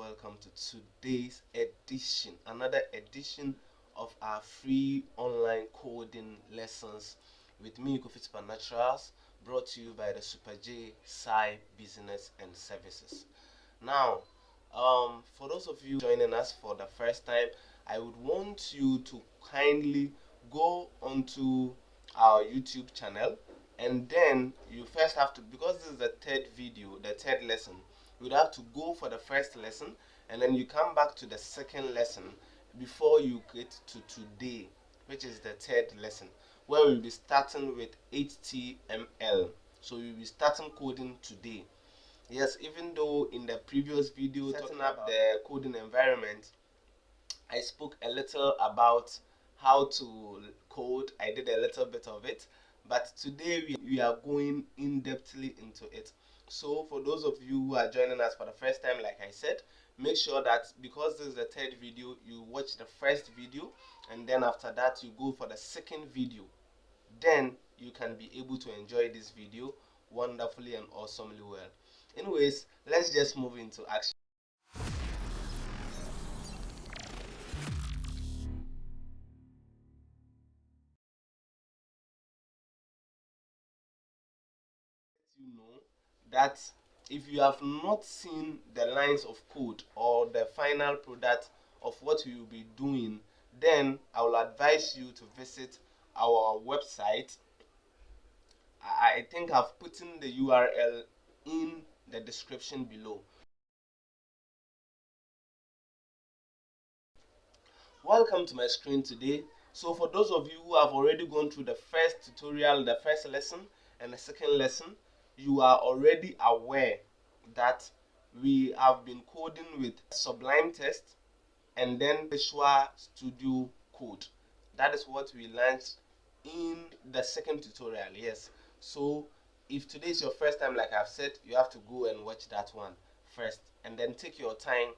welcome to today's edition, another edition of our free online coding lessons with me, Kofi Supernaturals, brought to you by the Superjcybs Business and Services. Now, for those of you joining us for the first time, I would want you to kindly go onto our YouTube channel, and then you first have to, because this is the third video, the third lesson, you would have to go for the first lesson, and then you come back to the second lesson before you get to today, which is the third lesson, where we'll be starting with HTML. So we'll be starting coding today. Yes, even though in the previous video setting up the coding environment, I spoke a little about how to code. I did a little bit of it, but today we are going in-depthly into it. So for those of you who are joining us for the first time, like I said, make sure that because this is the third video, you watch the first video, and then after that you go for the second video. Then you can be able to enjoy this video wonderfully and awesomely well. Anyways, let's just move into action. You know that if you have not seen the lines of code or the final product of what we will be doing, then I will advise you to visit our website. I think I've put in the URL in the description below. Welcome to my screen today. So for those of you who have already gone through the first tutorial, the first lesson and the second lesson, you are already aware that we have been coding with Sublime Text and then Visual Studio Code. That is what we learned in the second tutorial. Yes, so if today is your first time, like I've said, you have to go and watch that one first, and then take your time,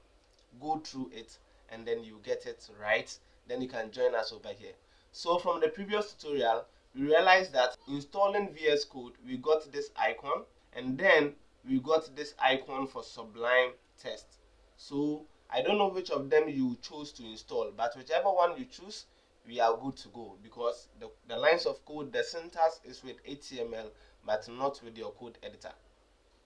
go through it, and then you get it right. Then you can join us over here. So from the previous tutorial, we realized that installing VS Code, we got this icon, and then we got this icon for Sublime Text. So I don't know which of them you chose to install, but whichever one you choose, we are good to go, because the lines of code, the syntax is with HTML, but not with your code editor.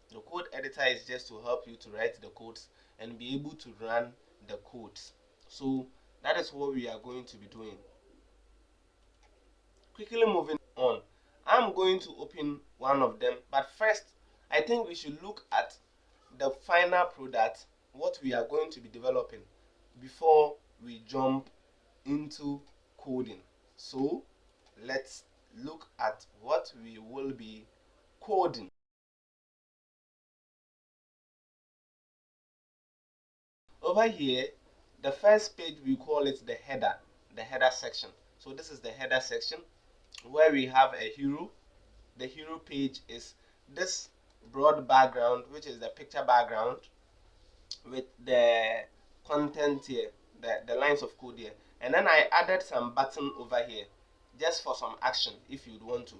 The code editor is just to help you to write the codes and be able to run the codes. So that is what we are going to be doing. Quickly moving on, I'm going to open one of them, but first I think we should look at the final product, what we are going to be developing, before we jump into coding. So let's look at what we will be coding. Over here, the first page, we call it the header section. So this is the header section where we have a hero. The hero page is this broad background, which is the picture background with the content here, the lines of code here. And then I added some button over here just for some action if you'd want to.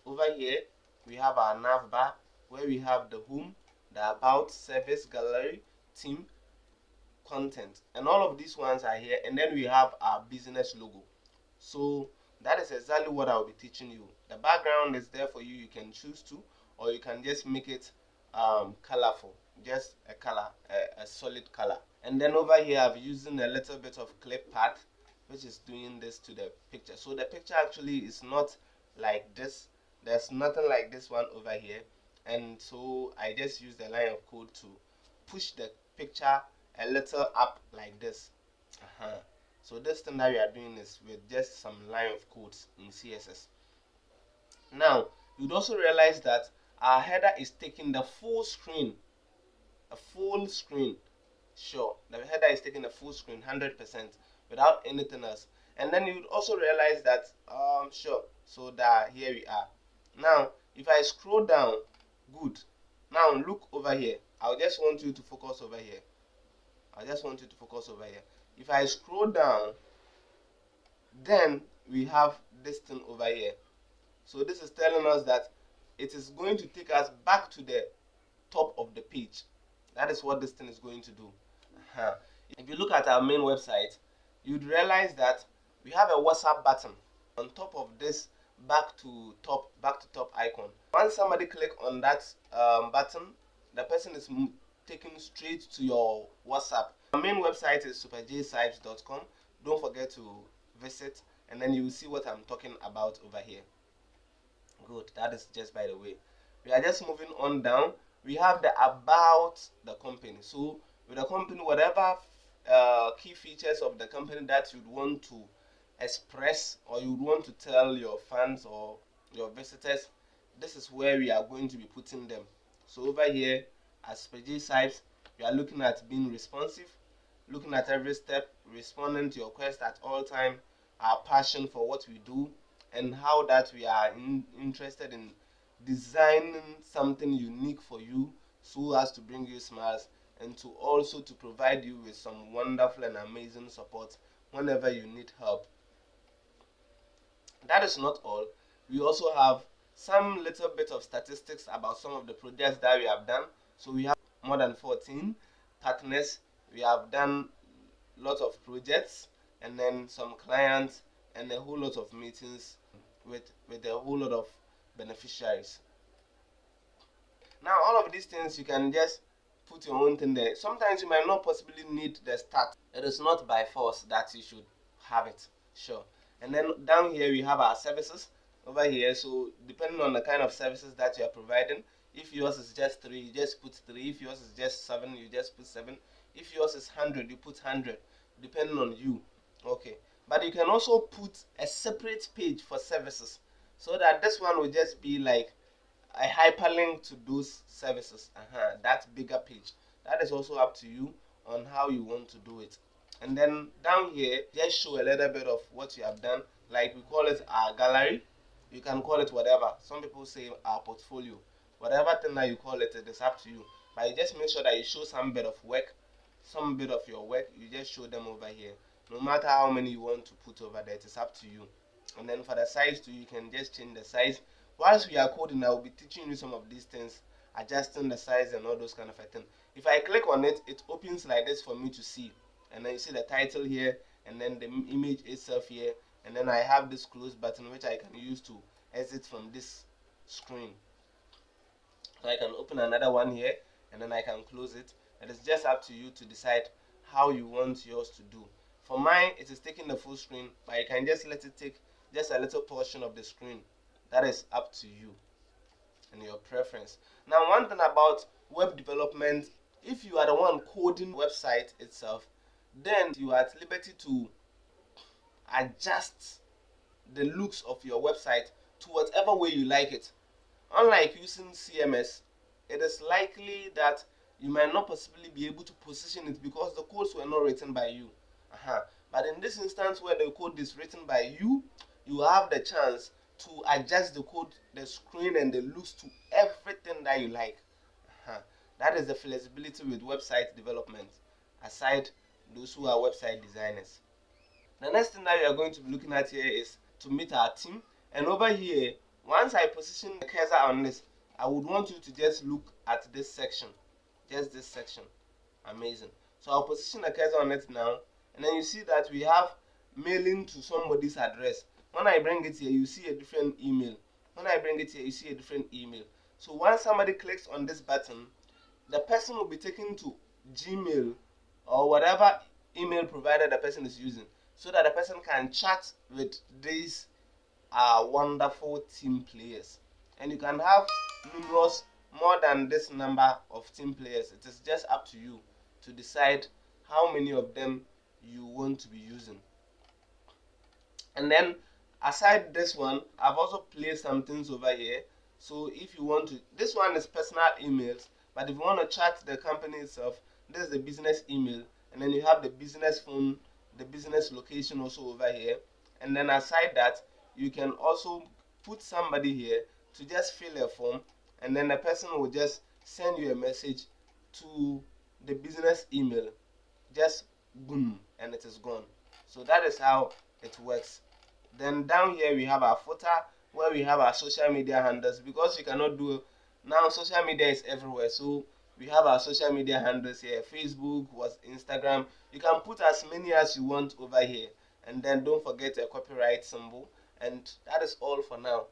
Over here, we have our nav bar where we have the home, the about, service, gallery, team, content, and all of these ones are here. And then we have our business logo. So that is exactly what I'll be teaching you. The background is there for you. You can choose to, or you can just make it colorful, just a color, a solid color. And then over here I've using a little bit of clip path, which is doing this to the picture. So the picture actually is not like this. There's nothing like this one over here, and so I just use the line of code to push the picture a little up like this. So this thing that we are doing is with just some line of codes in CSS. Now you'd also realize that our header is taking the full screen, a full screen. Sure, the header is taking a full screen 100% without anything else. And then you'd also realize that sure, so that here we are. Now if I scroll down, good. Now look over here. I just want you to focus over here. If I scroll down, then we have this thing over here. So this is telling us that it is going to take us back to the top of the page. That is what this thing is going to do. If you look at our main website, you'd realize that we have a WhatsApp button on top of this back to top icon. Once somebody click on that button, the person is taken straight to your WhatsApp. Our main website is superjcybs.com. Don't forget to visit, and then you will see what I'm talking about over here. Good, that is just by the way. We are just moving on down. We have the about the company. So with the company, whatever key features of the company that you'd want to express or you want to tell your fans or your visitors, this is where we are going to be putting them. So over here as Superjcybs, we are looking at being responsive, looking at every step, responding to your request at all time, our passion for what we do, and how that we are interested in designing something unique for you so as to bring you smiles and to also to provide you with some wonderful and amazing support whenever you need help. That is not all. We also have some little bit of statistics about some of the projects that we have done. So we have more than 14 partners. We have done lots of projects and then some clients and a whole lot of meetings with a whole lot of beneficiaries. Now all of these things you can just put your own thing there. Sometimes you might not possibly need the start. It is not by force that you should have it. Sure. And then down here we have our services over here. So depending on the kind of services that you are providing, if yours is just 3, you just put 3. If yours is just 7, you just put 7. If yours is 100, you put 100, depending on you. Okay. But you can also put a separate page for services, so that this one will just be like a hyperlink to those services. That bigger page. That is also up to you on how you want to do it. And then down here, just show a little bit of what you have done. Like we call it our gallery. You can call it whatever. Some people say our portfolio. Whatever thing that you call it, it is up to you. But you just make sure that you show some bit of work, some bit of your work. You just show them over here. No matter how many you want to put over there, it is up to you. And then for the size too, you can just change the size. Whilst we are coding, I will be teaching you some of these things, adjusting the size and all those kind of things. If I click on it, it opens like this for me to see. And then you see the title here, and then the image itself here, and then I have this close button which I can use to exit from this screen. So I can open another one here, and then I can close it. It is just up to you to decide how you want yours to do. For mine, it is taking the full screen, but you can just let it take just a little portion of the screen. That is up to you and your preference. Now, one thing about web development, if you are the one coding website itself, then you are at liberty to adjust the looks of your website to whatever way you like it. Unlike using CMS, it is likely that you might not possibly be able to position it because the codes were not written by you. But in this instance where the code is written by you, you have the chance to adjust the code, the screen and the looks to everything that you like. That is the flexibility with website development, aside those who are website designers. The next thing that we are going to be looking at here is to meet our team. And over here, once I position the cursor on this, I would want you to just look at this section, just this section. Amazing. So I'll position the cursor on it now, and then you see that we have mailing to somebody's address. When I bring it here, you see a different email. When I bring it here, you see a different email. So once somebody clicks on this button, the person will be taken to Gmail or whatever email provider the person is using, so that the person can chat with these wonderful team players. And you can have numerous, more than this number of team players. It is just up to you to decide how many of them you want to be using. And then aside this one, I've also placed some things over here. So if you want to, this one is personal emails, but if you want to chat the company itself, this is the business email, and then you have the business phone, the business location also over here. And then aside that, you can also put somebody here to just fill a form, and then the person will just send you a message to the business email. Just boom, and it is gone. So that is how it works. Then down here we have our footer, where we have our social media handles, because you cannot do now social media is everywhere. So We have our social media handles here, Facebook, Instagram. You can put as many as you want over here, and then don't forget a copyright symbol, and that is all for now.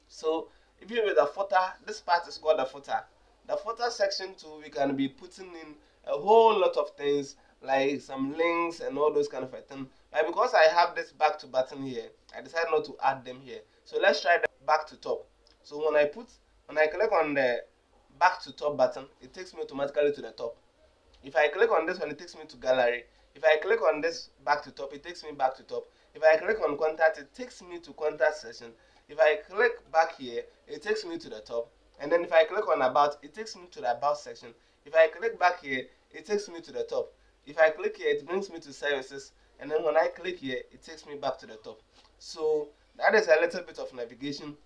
So even with the footer, this part is called the footer. The footer section too, we can be putting in a whole lot of things like some links and all those kind of things. But because I have this back to button here, I decided not to add them here. So let's try the back to top. So when I click on the back to top button, it takes me automatically to the top. If I click on this one, it takes me to gallery. If I click on this back to top, it takes me back to top. If I click on contact, it takes me to contact section. If I click back here, it takes me to the top. And then if I click on about, it takes me to the about section. If I click back here, it takes me to the top. If I click here, it brings me to services. And then when I click here, it takes me back to the top. So that is a little bit of navigation.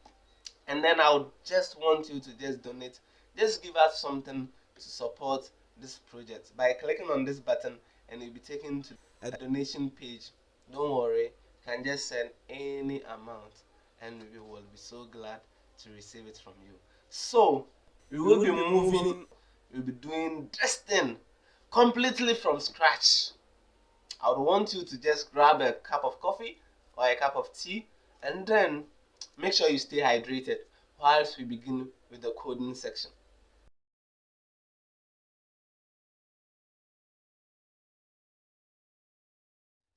And then I would just want you to just donate. Just give us something to support this project by clicking on this button, and you'll be taken to a donation page. Don't worry, you can just send any amount and we will be so glad to receive it from you. So we will be moving, we'll be doing this thing completely from scratch. I would want you to just grab a cup of coffee or a cup of tea, and then make sure you stay hydrated whilst we begin with the coding section.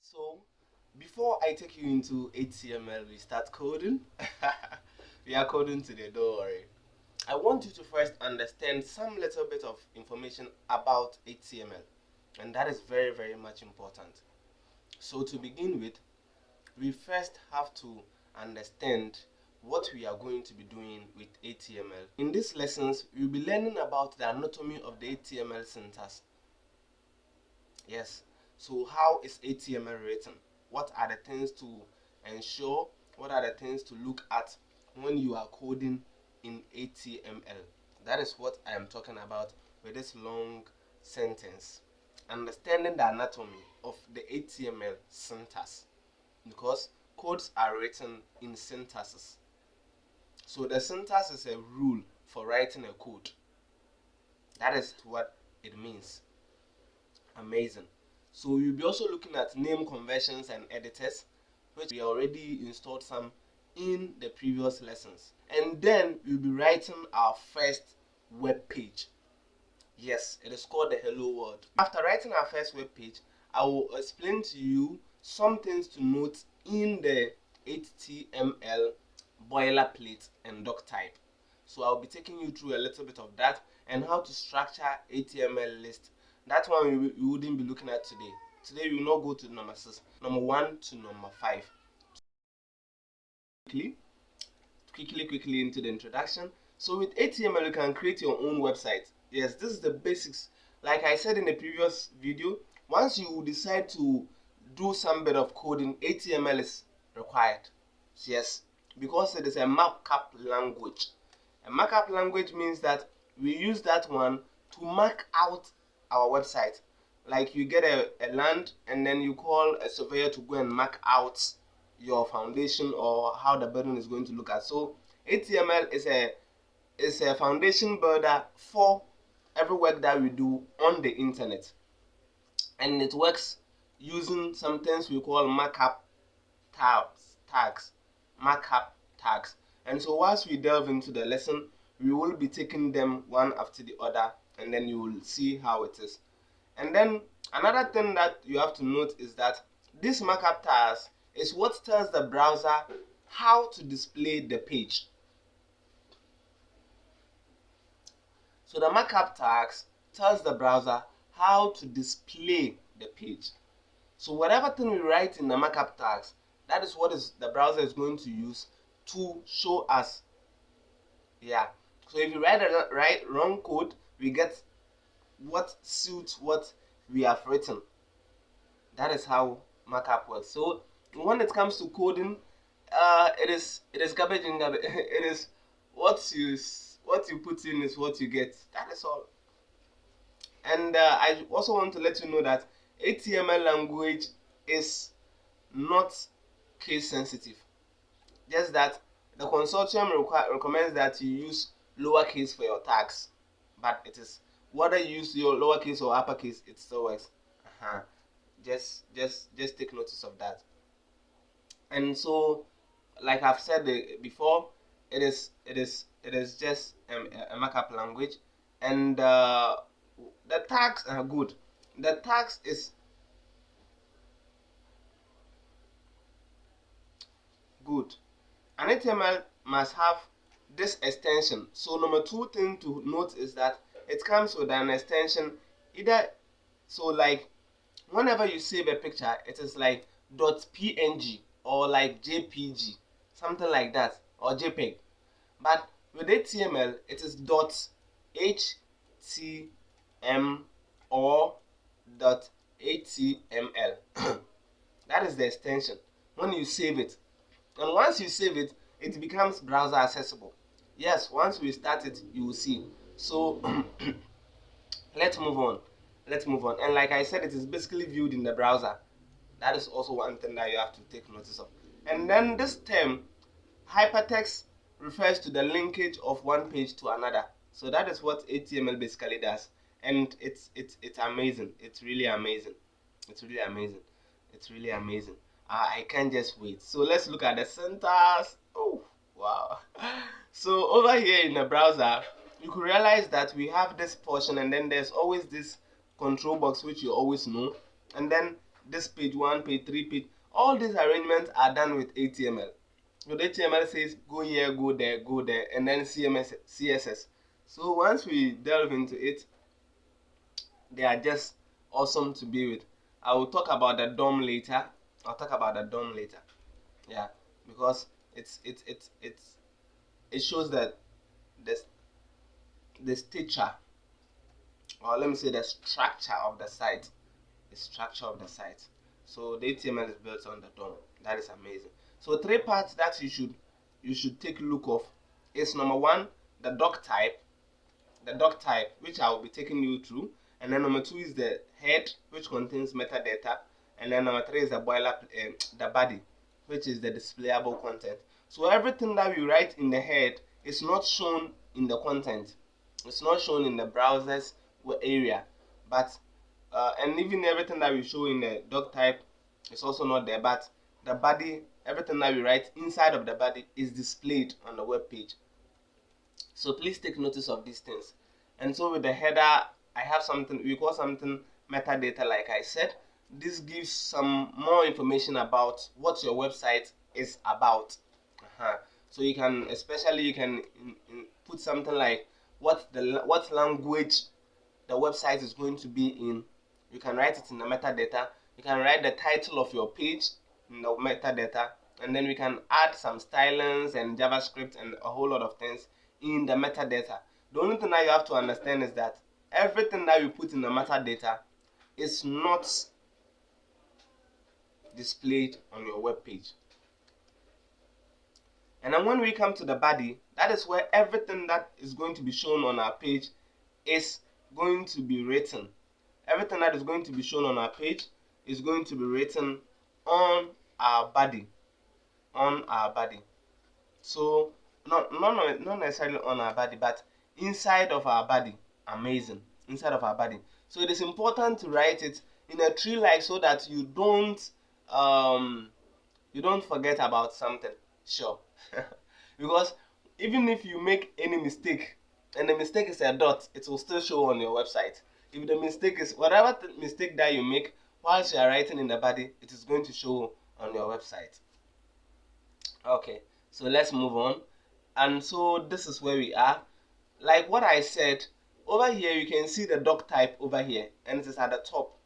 So before I take you into HTML, we start coding. We are coding today, don't worry. I want you to first understand some little bit of information about HTML, and that is very, very much important. So to begin with, we first have to understand what we are going to be doing with HTML. In these lessons, we'll be learning about the anatomy of the HTML syntax. Yes, so how is HTML written? What are the things to ensure? What are the things to look at when you are coding in HTML? That is what I am talking about with this long sentence. Understanding the anatomy of the HTML syntax, because codes are written in syntaxes. So the syntax is a rule for writing a code. That is what it means. Amazing. So we'll be also looking at name conversions and editors, which we already installed some in the previous lessons. And then we'll be writing our first web page. Yes, it is called the Hello World. After writing our first web page, I will explain to you some things to note in the HTML boilerplate and doc type. So I'll be taking you through a little bit of that and how to structure HTML list. That one we wouldn't be looking at today. Today we will not go to number 1 to number 5. Quickly into the introduction. So with HTML, you can create your own website. Yes, this is the basics. Like I said in the previous video, once you decide to do some bit of coding, HTML is required. Yes, because it is a markup language. A markup language means that we use that one to mark out our website. Like you get a land and then you call a surveyor to go and mark out your foundation or how the building is going to look at. So HTML is a foundation builder for every work that we do on the internet, and it works using some things we call markup tags. And so once we delve into the lesson, we will be taking them one after the other, and then you will see how it is. And then another thing that you have to note is that this markup tags is what tells the browser how to display the page. So the markup tags tells the browser how to display the page. So whatever thing we write in the markup tags, that is what the browser is going to use to show us. Yeah. So if you write wrong code, we get what suits what we have written. That is how markup works. So when it comes to coding, it is garbage in garbage. It is what you put in is what you get. That is all. And I also want to let you know that HTML language is not case sensitive. Just that the consortium recommends that you use lowercase for your tags, but it is whether you use your lowercase or uppercase, it still works. Just take notice of that. And so, like I've said before, it is just a markup language, and the tags are good. The tags is good. An HTML must have this extension. So number two thing to note is that it comes with an extension, either so like whenever you save a picture, it is like .png or like JPG, something like that, or JPEG. But with HTML, it is .htm or .html. That is the extension when you save it. And once you save it, it becomes browser accessible. Yes, once we start it, you will see. So let's move on. And like I said, it is basically viewed in the browser. That is also one thing that you have to take notice of. And then this term, hypertext, refers to the linkage of one page to another. So that is what HTML basically does. And it's amazing. It's really amazing. I can't just wait. So let's look at the centers. Oh, wow. So over here in the browser, you could realize that we have this portion, and then there's always this control box, which you always know, and then this page 1, page 3, page. All these arrangements are done with HTML. With HTML says go here, go there, and then CSS. So once we delve into it, they are just awesome to be with. I will talk about the DOM later. Yeah, because it shows that the stature, or let me say the structure of the site. So the HTML is built on the DOM. That is amazing. So three parts that you should take a look of is number one, the doc type, which I will be taking you through, and then number two is the head, which contains metadata, and then number three is the the body, which is the displayable content. So everything that we write in the head is not shown in the content. It's not shown in the browser's area, but and even everything that we show in the doc type is also not there. But the body, everything that we write inside of the body is displayed on the web page. So please take notice of these things. And so with the header, I have something we call something metadata. Like I said, this gives some more information about what your website is about. So you can, especially put something like what language the website is going to be in. You can write it in the metadata. You can write the title of your page in the metadata, and then we can add some stylings and JavaScript and a whole lot of things in the metadata. The only thing that you have to understand is that everything that you put in the metadata is not displayed on your web page. And then when we come to the body, that is where everything that is going to be shown on our page is going to be written. Everything that is going to be shown on our page is going to be written on our body. So not necessarily on our body, but inside of our body. Amazing. Inside of our body. So it is important to write it in a tree-like so that you don't forget about something. Sure. Because even if you make any mistake and the mistake is a dot, it will still show on your website. If the mistake is whatever mistake that you make whilst you are writing in the body, it is going to show on your website. Okay, so let's move on. And so this is where we are. Like what I said, over here you can see the doc type over here, and it is at the top,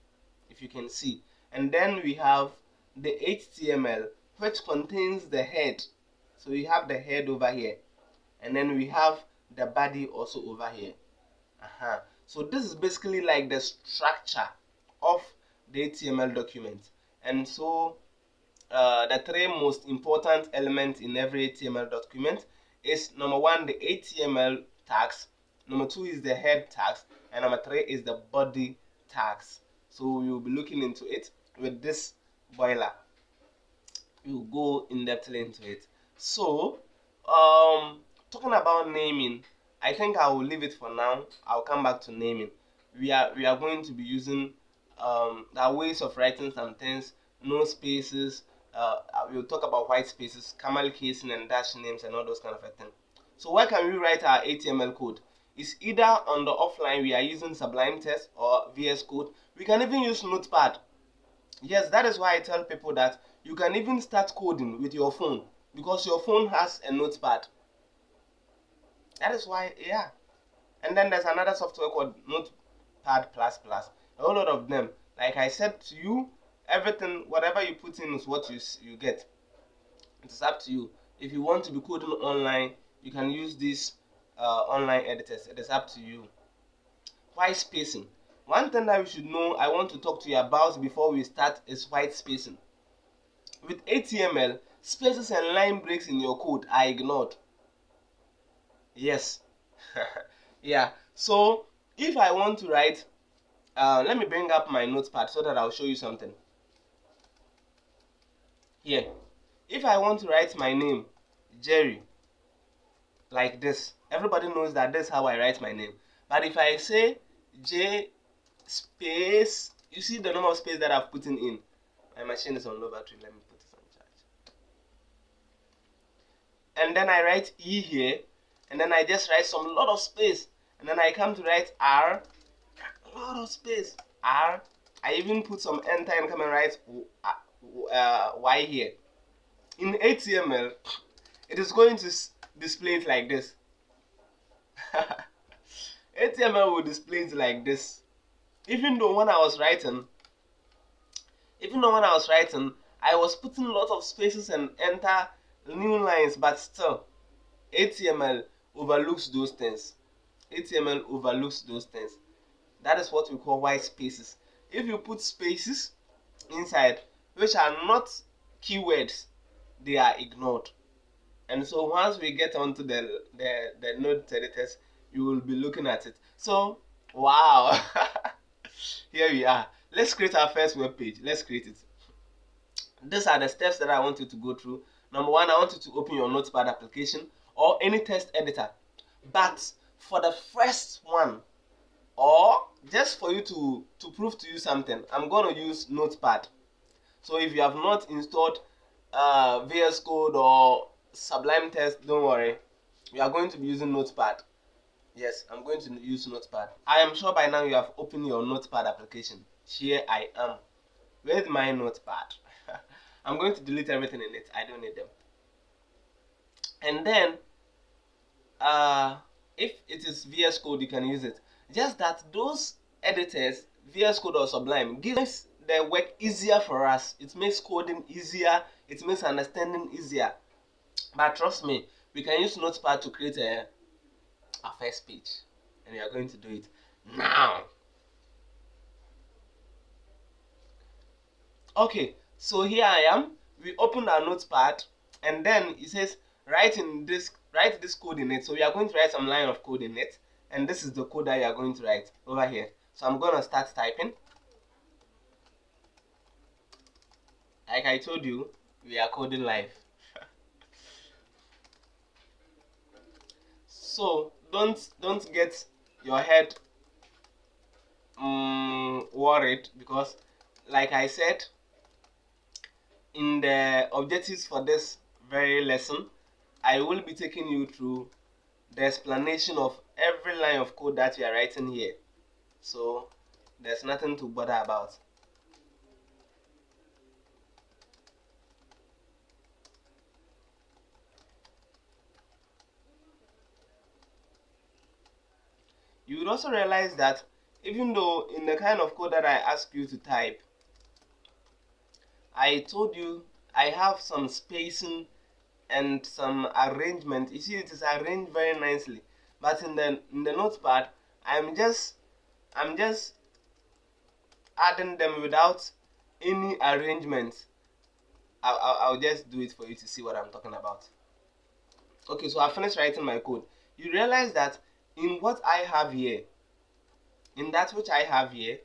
if you can see. And then we have the HTML, which contains the head. So we have the head over here, and then we have the body also over here. So this is basically like the structure of the HTML document. And so the three most important elements in every HTML document is number one, the HTML tags, number two is the head tags, and number three is the body tags. So we will be looking into it with this boiler. We will go in depth into it. So talking about naming, I think I will leave it for now. I'll come back to naming. We are going to be using the ways of writing some things, no spaces. We'll talk about white spaces, camel casing, and dash names, and all those kind of a thing. So where can we write our HTML code? It's either on the offline we are using Sublime Text or VS Code. We can even use Notepad. Yes, that is why I tell people that you can even start coding with your phone because your phone has a notepad. That is why, yeah. And then there's another software called Notepad Plus Plus. A whole lot of them. Like I said to you, everything, whatever you put in is what you get. It's up to you. If you want to be coding online, you can use these online editors. It is up to you. White spacing. One thing that we should know, I want to talk to you about before we start is white spacing. With HTML, spaces and line breaks in your code are ignored. Yes. Yeah. So if I want to write, let me bring up my notepad so that I'll show you something. Here. If I want to write my name, Jerry, like this, everybody knows that this is how I write my name. But if I say J space, you see the number of space that I've put in. My machine is on low battery. Let me put it on charge. And then I write E here, and then I just write some lot of space, and then I come to write R, a lot of space, R. I even put some enter and come and write Y here. In HTML, it is going to display it like this. HTML will display it like this. Even though when I was writing, I was putting a lot of spaces and enter new lines, but still, HTML overlooks those things. HTML overlooks those things. That is what we call white spaces. If you put spaces inside, which are not keywords, they are ignored. And so once we get onto the node editors, you will be looking at it. So, wow. Here we are. Let's create our first web page. Let's create it. These are the steps that I want you to go through. Number one, I want you to open your Notepad application or any text editor. But for the first one, or just for you to prove to you something, I'm going to use Notepad. So if you have not installed VS Code or Sublime Text, don't worry. We are going to be using Notepad. Yes, I'm going to use Notepad. I am sure by now you have opened your Notepad application. Here I am with my Notepad. I'm going to delete everything in it. I don't need them. And then, if it is VS Code, you can use it. Just that those editors, VS Code or Sublime, gives the work easier for us. It makes coding easier. It makes understanding easier. But trust me, we can use Notepad to create a first page, and we are going to do it now. Okay, so here I am. We opened our Notepad, and then it says write this code in it. So we are going to write some line of code in it, and this is the code that you are going to write over here. So I'm going to start typing. Like I told you, we are coding live. So don't get your head worried, because like I said in the objectives for this very lesson, I will be taking you through the explanation of every line of code that we are writing here. So there's nothing to bother about. You would also realize that even though in the kind of code that I asked you to type, I told you I have some spacing and some arrangement. You see, it is arranged very nicely. But in the Notepad, I'm just adding them without any arrangement. I'll just do it for you to see what I'm talking about. Okay, so I finished writing my code. You realize that in what I have here, in that which I have here,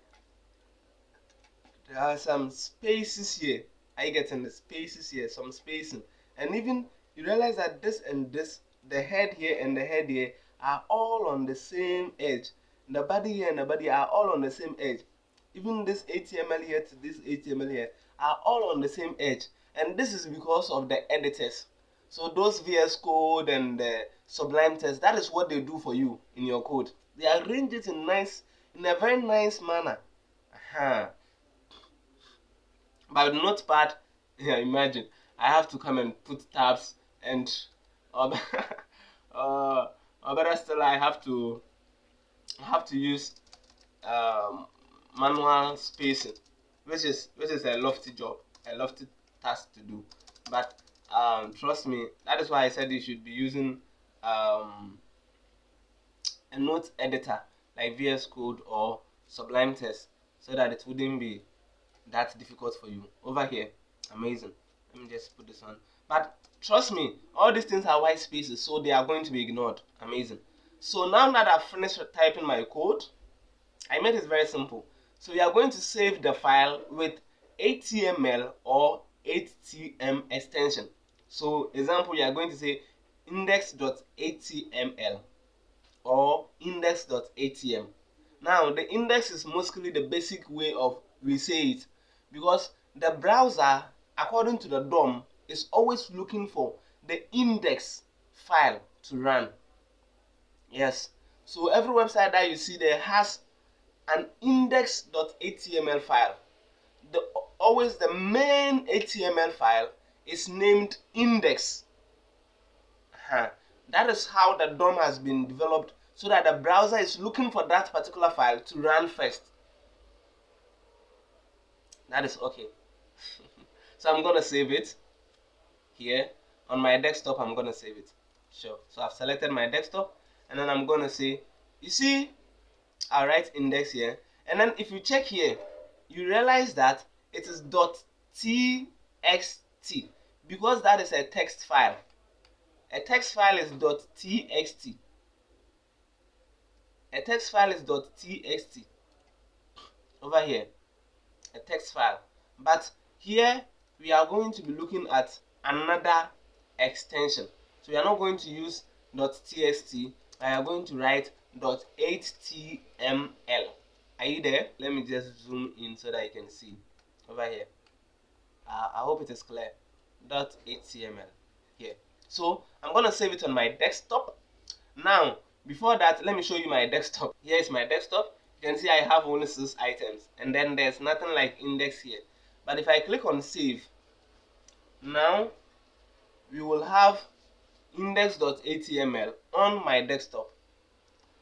there are some spaces here. I get in the spaces here, some spacing. And even you realize that this and this, the head here and the head here, are all on the same edge. The body here and the body are all on the same edge. Even this HTML here to this HTML here are all on the same edge. And this is because of the editors. So those VS Code and the Sublime Text, that is what they do for you in your code. They arrange it in a very nice manner. But Notepad, yeah, imagine I have to come and put tabs and or better still, I have to use manual spacing, which is a lofty job, a lofty task to do. But trust me, that is why I said you should be using a note editor like VS Code or Sublime Text, so that it wouldn't be that difficult for you. Over here, amazing. Let me just put this on. But trust me, all these things are white spaces, so they are going to be ignored. Amazing. So now that I've finished typing my code, I made it very simple. So we are going to save the file with HTML or HTML extension. So example, you are going to say index.html or index.htm. Now the index is mostly the basic way of we say it, because the browser, according to the DOM, is always looking for the index file to run. Yes, so every website that you see there has an index.html file. Always the main HTML file is named index. That is how the DOM has been developed, so that the browser is looking for that particular file to run first. That is okay. So I'm gonna save it here on my desktop. I'm gonna save it. Sure. So I've selected my desktop, and then I'm gonna say, you see, I'll write index here, and then if you check here, you realize that it is .txt, because that is a text file. A text file is .txt. A text file is .txt. Over here, a text file. But here we are going to be looking at another extension. So we are not going to use .txt. We are going to write .html. Are you there? Let me just zoom in so that you can see over here. I hope it is clear. .html here. So I'm gonna save it on my desktop. Now, before that, let me show you my desktop. Here is my desktop. You can see I have only 6 items, and then there's nothing like index here. But if I click on save, now we will have index.html on my desktop.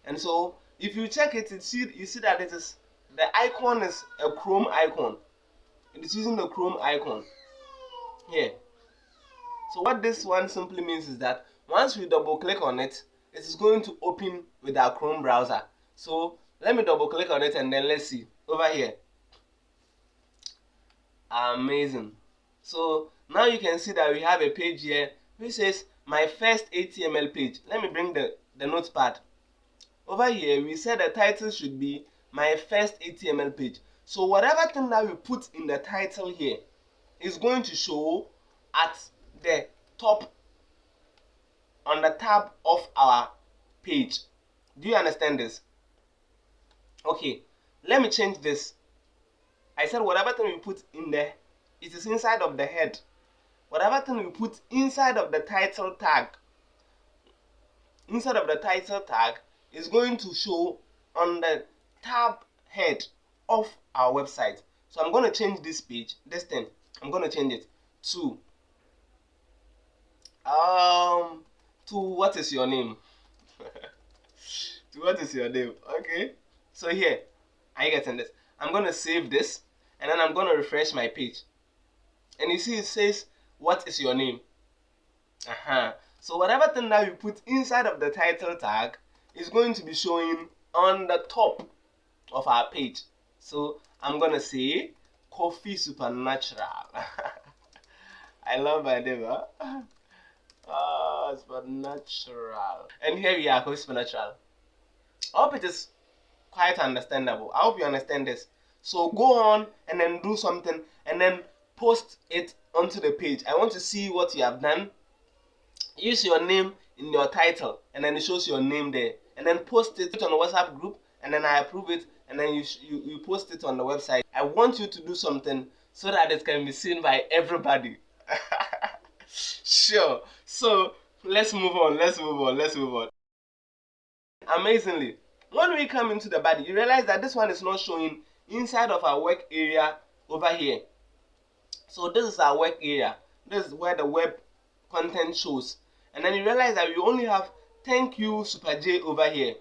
And so if you check it, you see that it is, the icon is a Chrome icon. It is using the Chrome icon here. So what this one simply means is that once we double click on it, it is going to open with our Chrome browser. So let me double click on it, and then let's see over here. Amazing. So now you can see that we have a page here which says my first HTML page. Let me bring the notepad. Over here we said the title should be my first HTML page. So whatever thing that we put in the title here is going to show at the top on the tab of our page. Do you understand this? Okay, let me change this. I said whatever thing we put in there, it is inside of the head. Whatever thing we put inside of the title tag, is going to show on the tab head of our website. So I'm going to change this page, this thing. I'm going to change it to what is your name? To what is your name? Okay. So here, are you getting this? I'm going to save this, and then I'm going to refresh my page. And you see it says, what is your name? So whatever thing that you put inside of the title tag is going to be showing on the top of our page. So I'm going to say Coffee Supernatural. I love my name, huh? Oh, Supernatural. And here we are, Coffee Supernatural. I hope it is quite understandable. I hope you understand this. So go on and then do something, and then post it onto the page. I want to see what you have done. Use your name in your title, and then it shows your name there, and then post it on the WhatsApp group, and then I approve it, and then you post it on the website. I want you to do something so that it can be seen by everybody. Sure. So let's move on. Amazingly, when we come into the body, you realize that this one is not showing inside of our work area over here. So this is our work area. This is where the web content shows. And then you realize that we only have thank you Super J over here.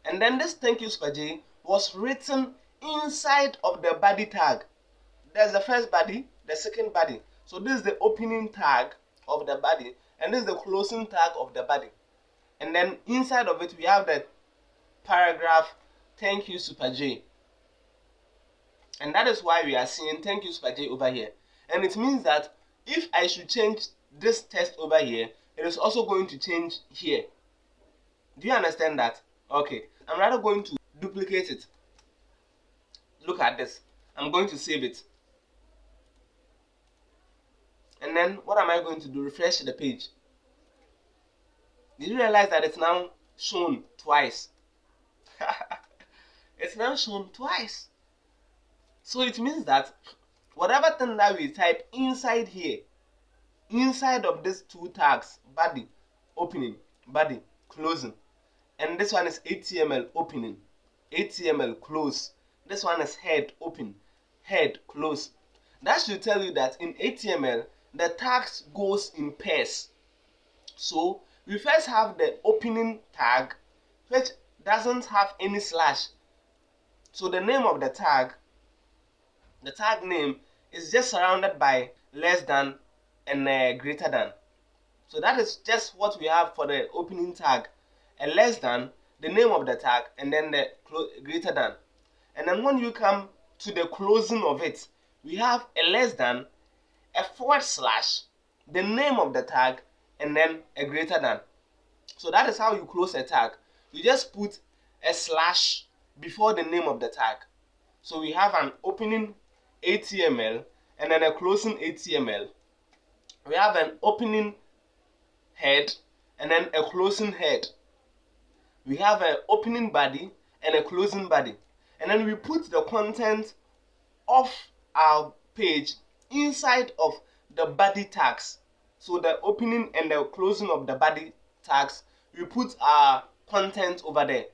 And then this thank you Super J was written inside of the body tag. There's the first body, the second body. So this is the opening tag of the body, and this is the closing tag of the body. And then inside of it we have the paragraph thank you Super J. And that is why we are seeing thank you Super J over here. And it means that if I should change this text over here, it is also going to change here. Do you understand that? Okay. I'm rather going to duplicate it. Look at this. I'm going to save it. And then what am I going to do? Refresh the page. Did you realize that it's now shown twice? It's now shown twice. So it means that whatever thing that we type inside here, inside of these two tags, body, opening, body, closing, and this one is HTML, opening, HTML, close. This one is head, open, head, close. That should tell you that in HTML, the tags goes in pairs. So we first have the opening tag, which doesn't have any slash. So the name of the tag name is just surrounded by less than and greater than. So that is just what we have for the opening tag. A less than, the name of the tag, and then the greater than. And then when you come to the closing of it, we have a less than, a forward slash, the name of the tag, and then a greater than. So that is how you close a tag. You just put a slash before the name of the tag. So we have an opening HTML and then a closing HTML. We have an opening head and then a closing head. We have an opening body and a closing body. And then we put the content of our page inside of the body tags. So the opening and the closing of the body tags, we put our content over there.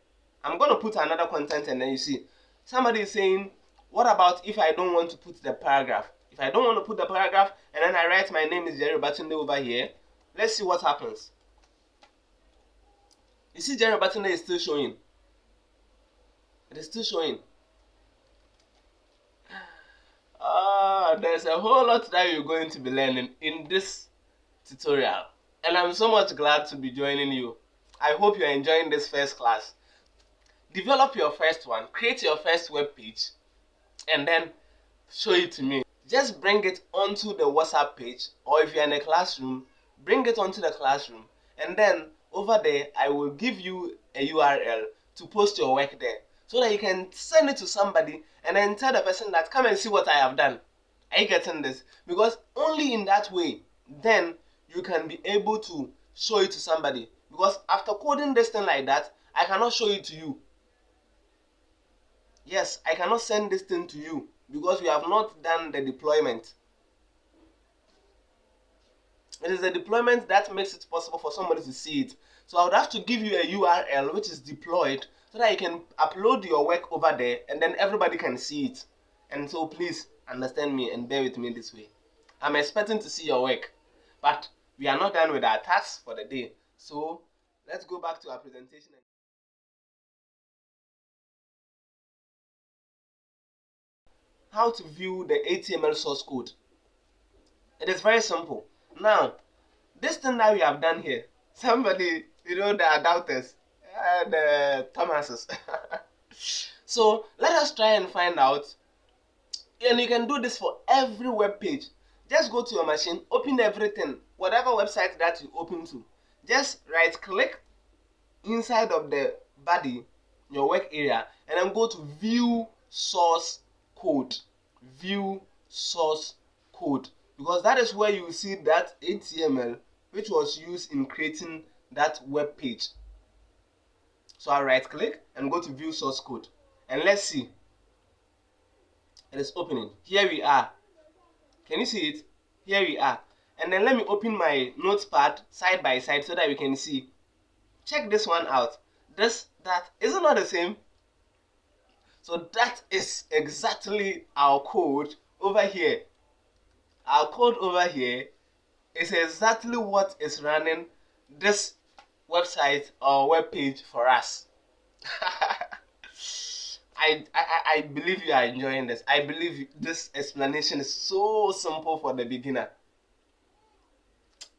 I'm going to put another content, and then you see somebody is saying, what about if I don't want to put the paragraph? If I don't want to put the paragraph and then I write my name is Jerry Batunde over here, let's see what happens. You see Jerry Batunde is still showing. It is still showing. There's a whole lot that you're going to be learning in this tutorial. And I'm so much glad to be joining you. I hope you're enjoying this first class. Develop your first one, create your first web page, and then show it to me. Just bring it onto the WhatsApp page, or if you're in a classroom, bring it onto the classroom, and then over there I will give you a URL to post your work there, so that you can send it to somebody and then tell the person that come and see what I have done. Are you getting this? Because only in that way then you can be able to show it to somebody. Because after coding this thing like that, I cannot show it to you. Yes, I cannot send this thing to you because we have not done the deployment. It is the deployment that makes it possible for somebody to see it. So I would have to give you a URL which is deployed so that you can upload your work over there and then everybody can see it. And so please understand me and bear with me this way. I'm expecting to see your work, but we are not done with our tasks for the day. So let's go back to our presentation. How to view the HTML source code. It is very simple. Now, this thing that we have done here, somebody, there are doubters, the Thomases. So let us try and find out, and you can do this for every web page. Just go to your machine, open everything, whatever website that you open to. Just right click inside of the body, your work area, and then go to view source code. View source code, because that is where you see that HTML which was used in creating that web page. So I right click and go to view source code, and let's see. It is opening. Here we are. Can you see it? Here we are. And then let me open my notepad side by side so that we can see. Check this one out. That isn't not the same. So that is exactly our code over here. Our code over here is exactly what is running this website or web page for us. I believe you are enjoying this. I believe this explanation is so simple for the beginner.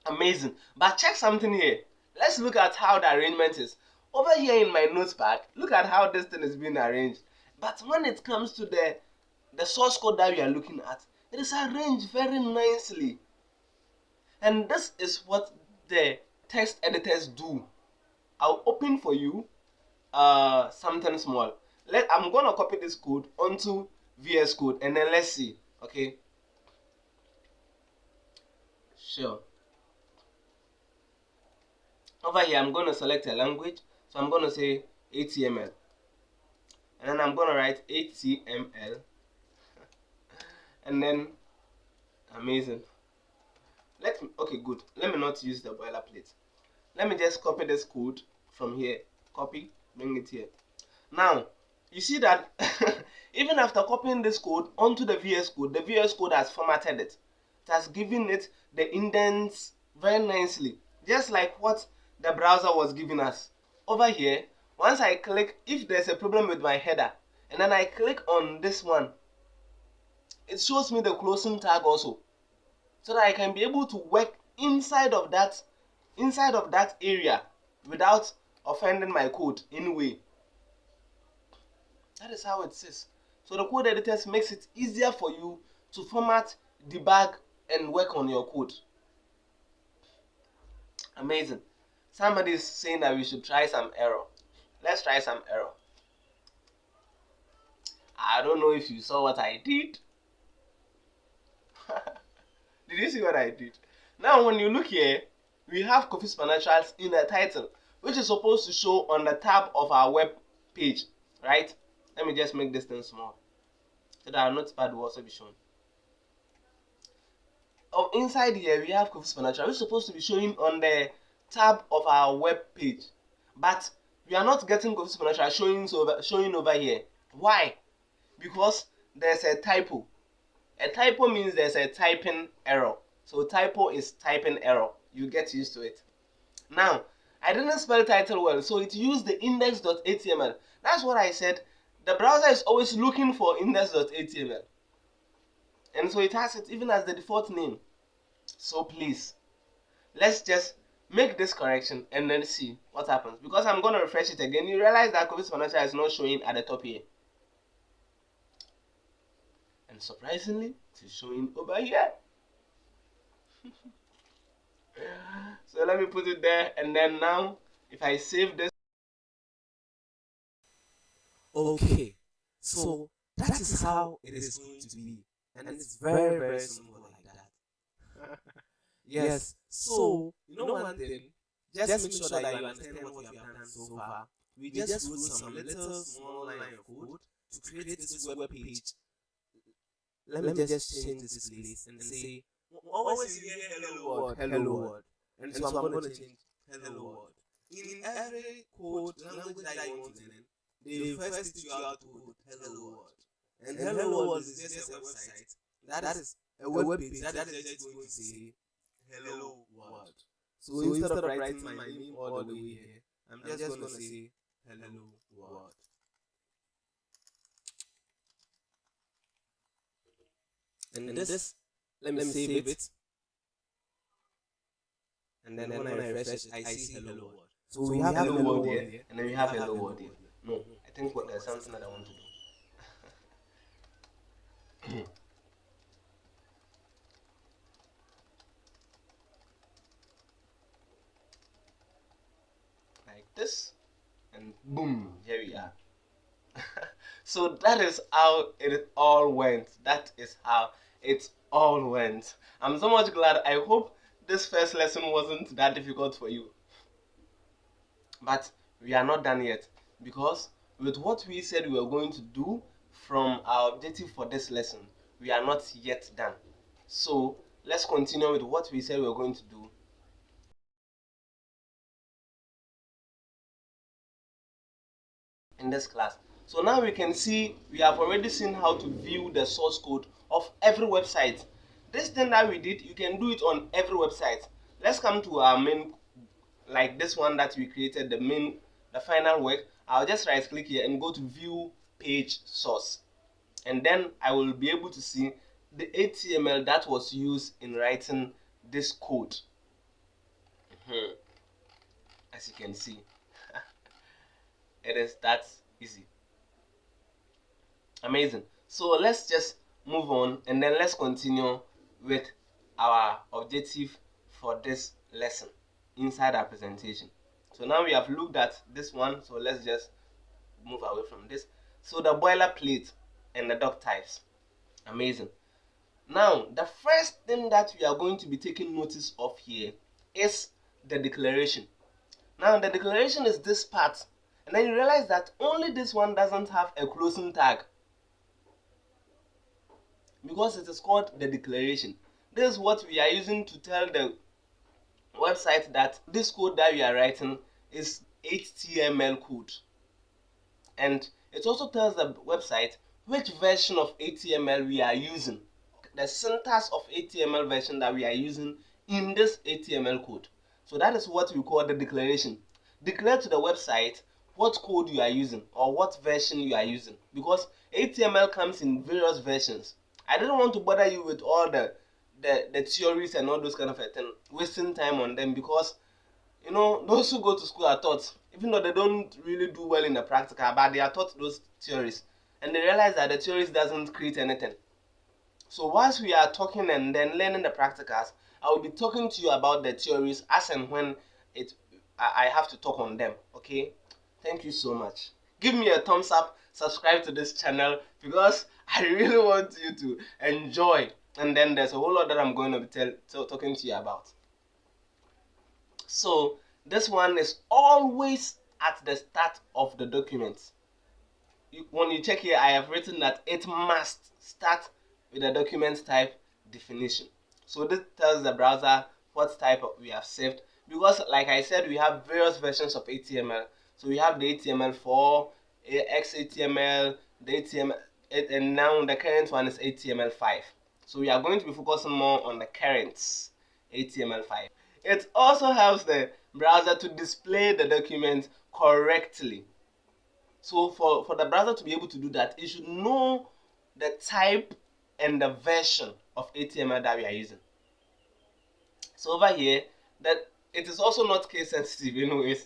Amazing. But check something here. Let's look at how the arrangement is. Over here in my notepad, look at how this thing is being arranged. But when it comes to the source code that we are looking at, it is arranged very nicely. And this is what the text editors do. I'll open for you something small. I'm gonna copy this code onto VS Code, and then let's see. Okay. Sure. Over here, I'm gonna select a language. So I'm gonna say HTML, and then I'm gonna write HTML, and then amazing. Okay, good. Let me not use the boilerplate. Let me just copy this code from here. Copy, bring it here. Now, you see that even after copying this code onto the VS Code, the VS Code has formatted it. It has given it the indents very nicely, just like what the browser was giving us. Over here, once I click, if there's a problem with my header, and then I click on this one, it shows me the closing tag also, so that I can be able to work inside of that area without offending my code in any way. That is how it is. So the code editors makes it easier for you to format, debug, and work on your code. Amazing. Somebody is saying that we should try some error. Let's try some error. I don't know if you saw what I did. Did you see what I did? Now when you look here, we have Coffee Supernaturals in the title, which is supposed to show on the tab of our web page, right? Let me just make this thing small so that our notepad will also be shown. Oh, inside here we have Coffee Supernaturals, which is supposed to be showing on the tab of our web page, but we are not getting Coffee Supernaturals showing over here. Why? Because there's a typo. A typo means there's a typing error. So typo is typing error. You get used to it. Now, I didn't spell title well, so it used the index.html. That's what I said. The browser is always looking for index.html. And so it has it even as the default name. So please, let's just make this correction and then see what happens. Because I'm going to refresh it again. You realize that Coffee Supernaturals is not showing at the top here. And surprisingly, it is showing over here. So let me put it there, and then now if I save this. Okay, so that is how it is going to be, and it's very, very simple like that. Yes, so you know one thing, just make sure that you understand what we have done so far. We just wrote some little small line of code to create this web page. Let me just change this place and say, always hear hello world. And so I'm going to change hello world. In every code language that you want to learn, they first teach you how to code hello world. And hello world is just a website. That is a web page that is just going to say hello world. So instead of writing my name all the way here, I'm just going to say hello world. And this, let me save it. And then when I refresh, I see hello world. So we have hello world here, and then we have hello world here. No, I think there's something that I want to do. Like this, and boom, here we are. So that is how it all went. That is how it all went. I'm so much glad. I hope this first lesson wasn't that difficult for you. But we are not done yet, because with what we said we were going to do from our objective for this lesson, we are not yet done. So let's continue with what we said we were going to do. In this class. So now we can see, we have already seen how to view the source code of every website. This thing that we did, you can do it on every website. Let's come to our main, like this one that we created, the final work. I'll just right click here and go to view page source, and then I will be able to see the HTML that was used in writing this code. As you can see, it is that easy. Amazing. So let's just move on, and then let's continue with our objective for this lesson inside our presentation. So now we have looked at this one, so let's just move away from this. So the boilerplate and the doc types. Amazing. Now the first thing that we are going to be taking notice of here is the declaration. Now the declaration is this part, and then you realize that only this one doesn't have a closing tag, because it is called the declaration. This is what we are using to tell the website that this code that we are writing is HTML code, and it also tells the website which version of HTML we are using, the syntax of HTML version that we are using in this HTML code. So that is what we call the declaration. Declare to the website what code you are using or what version you are using, because HTML comes in various versions. I didn't want to bother you with all the theories and all those kind of things, wasting time on them, because you know those who go to school are taught, even though they don't really do well in the practical, but they are taught those theories, and they realize that the theories doesn't create anything. So once we are talking and then learning the practicals, I will be talking to you about the theories as and when I have to talk on them. Okay, thank you so much. Give me a thumbs up, subscribe to this channel, because I really want you to enjoy, and then there's a whole lot that I'm going to be talking to you about. So this one is always at the start of the document. When you check here, I have written that it must start with the document type definition. So this tells the browser what type we have saved, because like I said, we have various versions of HTML. So we have the HTML4, XHTML, the HTML, and now the current one is HTML5. So we are going to be focusing more on the current HTML5. It also helps the browser to display the document correctly. So for the browser to be able to do that, it should know the type and the version of HTML that we are using. So over here, that it is also not case sensitive anyways.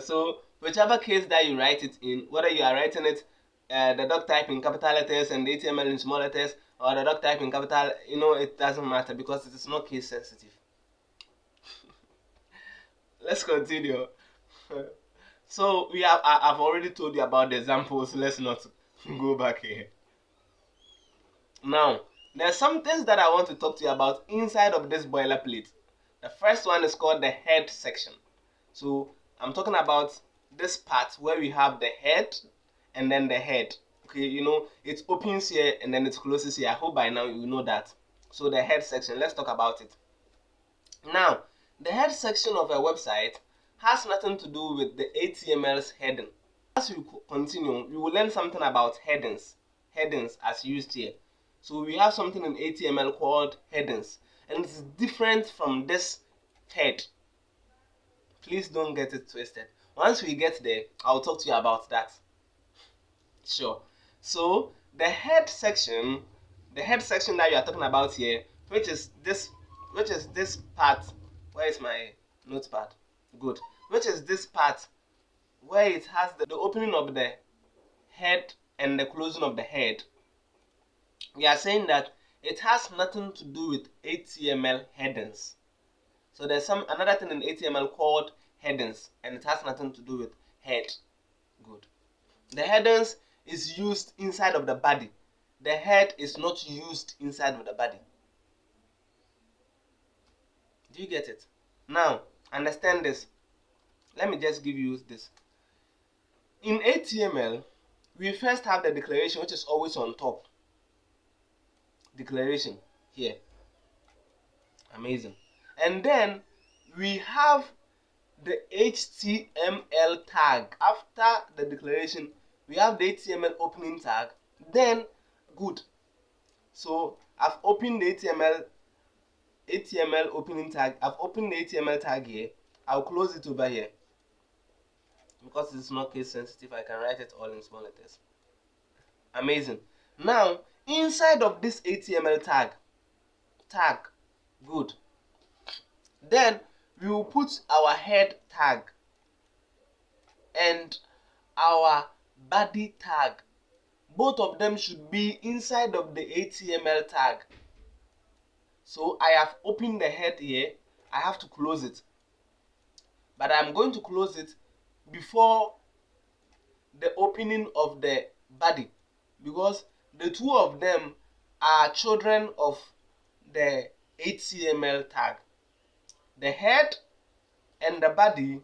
So whichever case that you write it in, whether you are writing it the doc type in capital letters and the HTML in small letters, or the doc type in capital, it doesn't matter, because it is not case sensitive. Let's continue. So I've already told you about the examples. Let's not go back here. Now, there's some things that I want to talk to you about inside of this boilerplate. The first one is called the head section. So I'm talking about this part where we have the head and then the head. Okay, it opens here and then it closes here. I hope by now you know that. So the head section, let's talk about it. Now, the head section of a website has nothing to do with the HTML's heading. As we continue, we will learn something about headings as used here. So we have something in HTML called headings, and it's different from this head. Please don't get it twisted. Once we get there, I'll talk to you about that. Sure. So the head section that you are talking about here, which is this part. Where is my notepad? Good. Which is this part where it has the opening of the head and the closing of the head. We are saying that it has nothing to do with HTML headings. So there's another thing in HTML called headings, and it has nothing to do with head. Good. The headings is used inside of the body. The head is not used inside of the body. Do you get it? Now, understand this. Let me just give you this. In HTML, we first have the declaration, which is always on top. Declaration here. Amazing. And then we have the HTML tag. After the declaration, we have the HTML opening tag. Then, good. So I've opened the HTML opening tag. I've opened the HTML tag here. I'll close it over here because it's not case sensitive. I can write it all in small letters. Amazing. Now, inside of this HTML tag, good. Then we will put our head tag and our body tag. Both of them should be inside of the HTML tag. So I have opened the head here. I have to close it. But I'm going to close it before the opening of the body, because the two of them are children of the HTML tag. The head and the body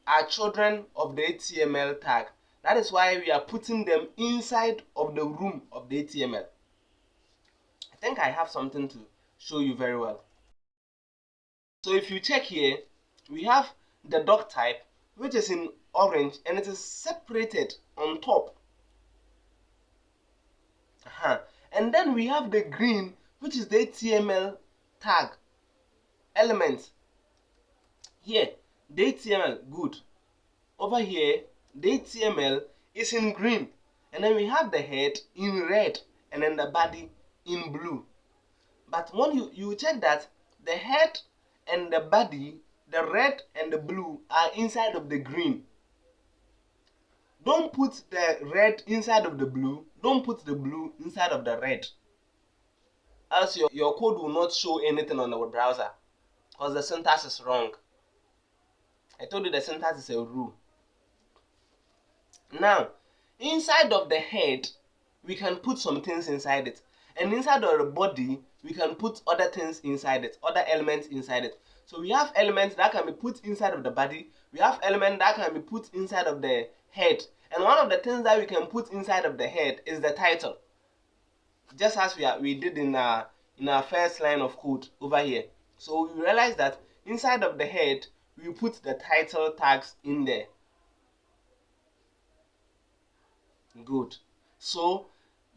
are children of the HTML tag. That is why we are putting them inside of the room of the HTML. I think I have something to show you very well. So if you check here, we have the doc type, which is in orange, and it is separated on top. And then we have the green, which is the HTML tag element. Here, the HTML, good. Over here, the HTML is in green, and then we have the head in red, and then the body in blue. But when you check that the head and the body, the red and the blue, are inside of the green. Don't put the red inside of the blue. Don't put the blue inside of the red. Else your code will not show anything on the web browser because the syntax is wrong. I told you the syntax is a rule. Now, inside of the head, we can put some things inside it. And inside of the body, we can put other things inside it, other elements inside it. So we have elements that can be put inside of the body. We have elements that can be put inside of the head. And one of the things that we can put inside of the head is the title. Just as we did in our first line of code over here. So we realize that inside of the head, we put the title tags in there. Good. So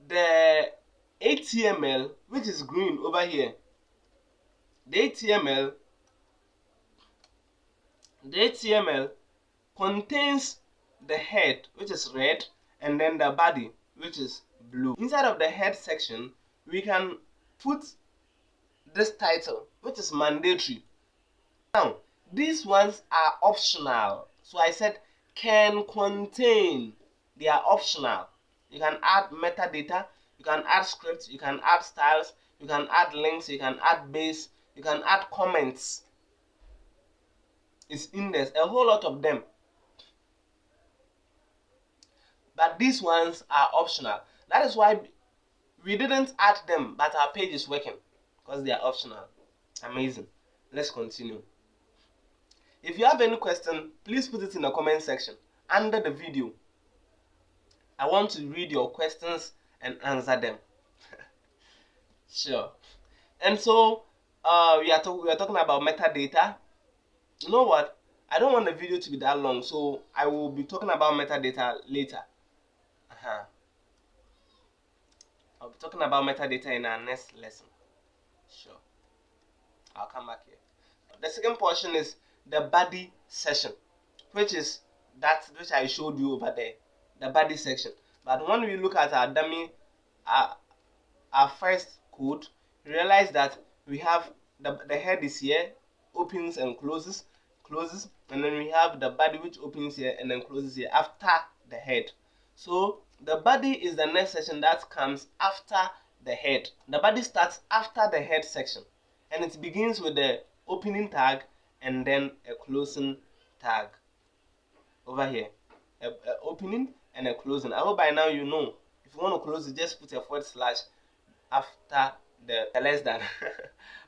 the HTML, which is green over here, the HTML contains the head, which is red, and then the body, which is blue. Inside of the head section, we can put this title, which is mandatory. Now, these ones are optional. So I said can contain. They are optional. You can add metadata, you can add scripts, you can add styles, you can add links, you can add base, you can add comments. It's in there, a whole lot of them. But these ones are optional. That is why we didn't add them, but our page is working because they are optional. Amazing. Let's continue. If you have any question, please put it in the comment section under the video. I want to read your questions and answer them. Sure. And so we are talking about metadata. You know what? I don't want the video to be that long, so I will be talking about metadata later. I'll be talking about metadata in our next lesson. Sure. I'll come back here. The second portion is the body section, which is that which I showed you over there, the body section. But when we look at our dummy, our first code, realize that we have the head is here, opens and closes, and then we have the body which opens here and then closes here after the head. So the body is the next section that comes after the head. The body starts after the head section, and it begins with the opening tag and then a closing tag over here. A opening and a closing. I hope by now you know. If you want to close it, just put a / after the less than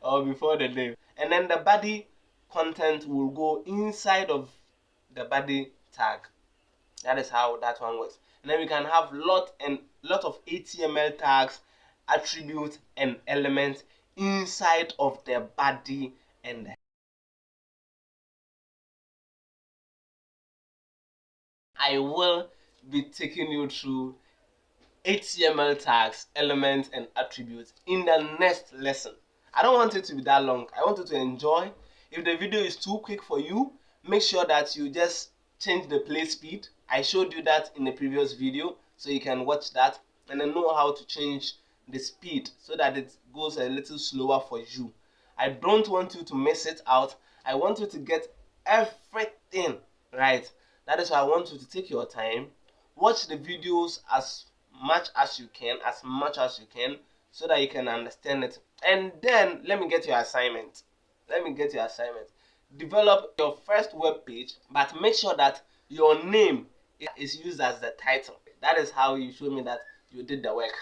or before the name, and then the body content will go inside of the body tag. That is how that one works. And then we can have lot of HTML tags, attributes, and elements inside of the body and the I will be taking you through HTML tags, elements, and attributes in the next lesson. I don't want it to be that long. I want you to enjoy. If the video is too quick for you, make sure that you just change the play speed. I showed you that in the previous video, so you can watch that and then know how to change the speed so that it goes a little slower for you. I don't want you to miss it out. I want you to get everything right. That is why I want you to take your time, watch the videos as much as you can, so that you can understand it. And then let me get your assignment. Develop your first web page, but make sure that your name is used as the title. That is how you show me that you did the work.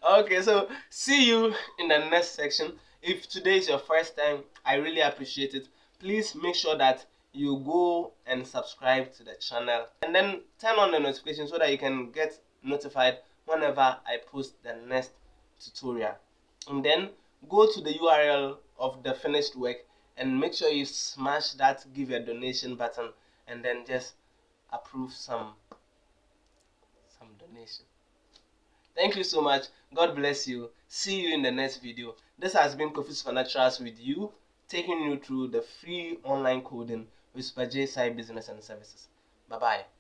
Okay, so see you in the next section. If today is your first time, I really appreciate it. Please make sure that you go and subscribe to the channel and then turn on the notification so that you can get notified whenever I post the next tutorial. And then go to the URL of the finished work and make sure you smash that give a donation button and then just approve some donation. Thank you so much. God bless you. See you in the next video. This has been Kofi Supernaturals with you, taking you through the free online coding with Superjcybs Business and Services. Bye bye.